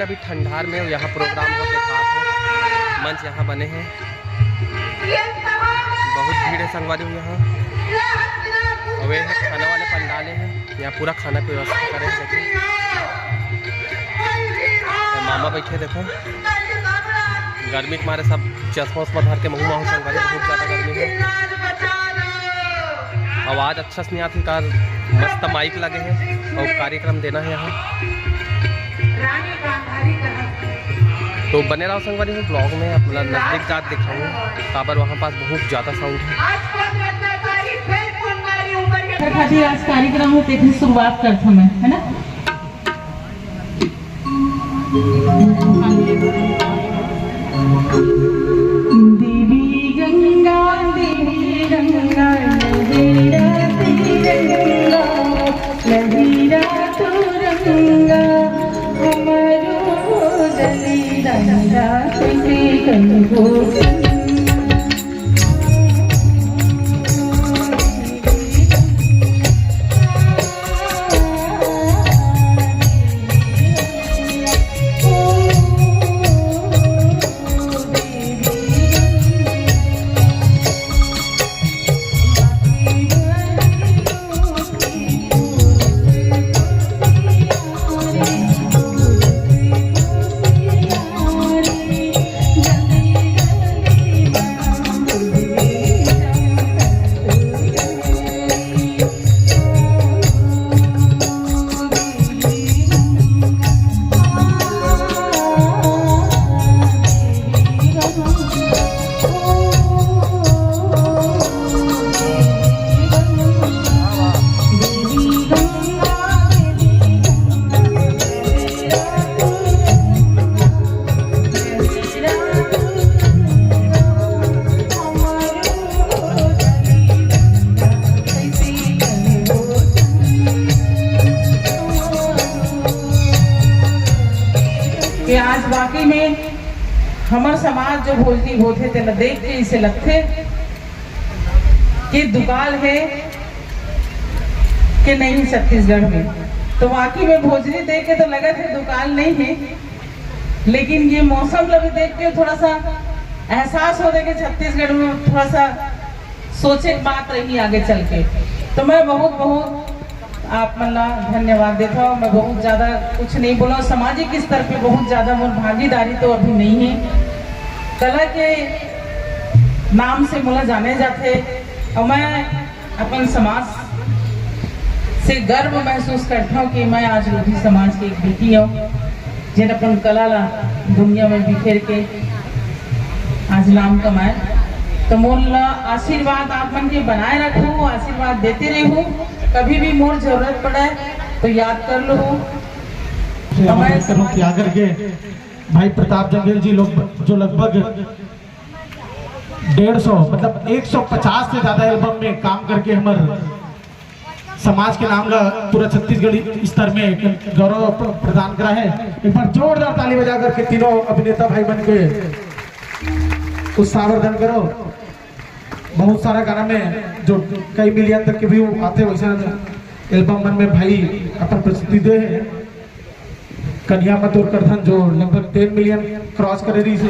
हैं अभी ठंडार में, यहाँ प्रोग्राम होते खास है, मंच यहाँ बने हैं, बहुत भीड़ है संगवारी में यहाँ। और वे है खाना वाले पंडाले हैं, यहाँ पूरा खाना की व्यवस्था करे हैं। देखो मामा बैठे, देखो गर्मी के मारे सब चश्मा उस्मा धर के मुँह माहू संगवारी, बहुत ज़्यादा गर्मी है। आवाज़ अच्छा से नहीं आती, कार मस्त माइक लगे हैं और कार्यक्रम देना है यहाँ। तो बने रहो संगवारी में, ब्लॉग में अपना नजदीक जात दिखाऊँ, काबर वहाँ पास बहुत ज़्यादा साउंड है। आज कार्यक्रम हो देखने शुरुआत करता मैं, है ना। देवी गंगा लहीरा तुरंगा हमारो जली रंगा कैसे कहो। कि आज वाकई में हमार समाज जो भोजनी होते थे न देख के इसे लगते कि दुकान है कि नहीं छत्तीसगढ़ में। तो वाकई में भोजनी देख के तो लगा थे दुकान नहीं है, लेकिन ये मौसम लगे देख के थोड़ा सा एहसास हो रहा कि छत्तीसगढ़ में थोड़ा सा सोचे बात रही आगे चल के। तो मैं बहुत बहुत आप मल्ला धन्यवाद देता हूँ। मैं बहुत ज़्यादा कुछ नहीं बोला, सामाजिक स्तर पे बहुत ज़्यादा मोर भागीदारी तो अभी नहीं है। कला के नाम से मोला जाने जाते और मैं अपन समाज से गर्व महसूस करता हूँ कि मैं आज लोधी समाज की एक बेटी हूँ जिन अपन कला ला दुनिया में बिखेर के आज नाम कमाए। तो मोर आशीर्वाद आप मन के बनाए रखो, आशीर्वाद देते रहो, कभी भी मोर जरूरत पड़े तो याद कर लो। क्या करके भाई प्रताप जंगेल जी लोग जो लगभग 150 मतलब 150 से ज्यादा एल्बम में काम करके हमारे समाज के नाम का पूरा छत्तीसगढ़ी स्तर में गौरव प्रदान करा है। एक बार जोरदार ताली बजा करके तीनों अभिनेता भाई बन के उत्साहवर्धन करो। बहुत सारा गाना में जो कई मिलियन तक के व्यू आते वैसा एल्बम मन में भाई अपन प्रस्तुति दे है। कन्या मत और करधन जो लगभग 10 मिलियन क्रॉस करे रही से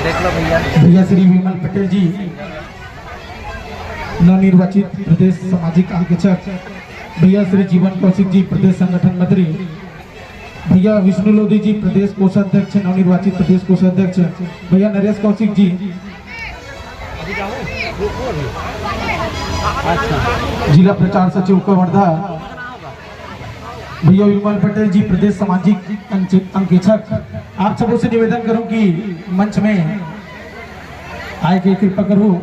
देख लो भैया। भैया श्री विमल पटेल जी नवनिर्वाचित प्रदेश सामाजिक अंकेक्षक, भैया श्री जीवन कौशिक जी प्रदेश संगठन मंत्री, भैया विष्णु लोधी जी प्रदेश कोषाध्यक्ष नवनिर्वाचित प्रदेश कोषाध्यक्ष, भैया नरेश कौशिक जी जिला प्रचार सचिव कवर्धा, भैया विमल पटेल जी प्रदेश सामाजिक अंकेक्षक। आप सबों से निवेदन करूं कि मंच में आए के कृपा करूं।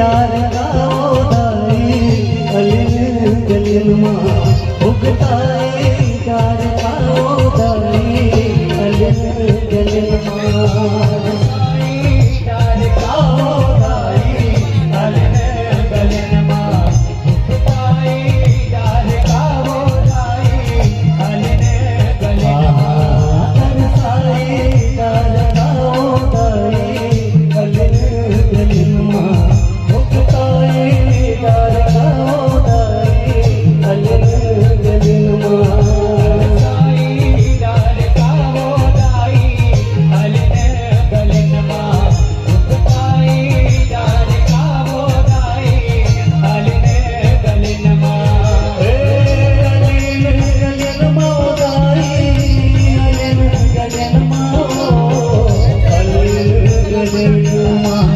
डार गाओदाई अलिन गलिन माँ भुगताई डार गाओदाई अलिन गलिन माँ डार गाओदाई अलिन गलिन माँ भुगताई डार गाओदाई अलिन गलिन माँ तरसाई डार गाओदाई अलिन गलिन माँ भुगताई डार गाओदाई अलिन गलिन माँ तरसाई डार गाओदाई अलिन गलिन माँ भुगताई डार गाओदाई अलिन गलिन माँ अलिन गलिन माओदाई अलिन गलिन माँ अलिन गलिन माँ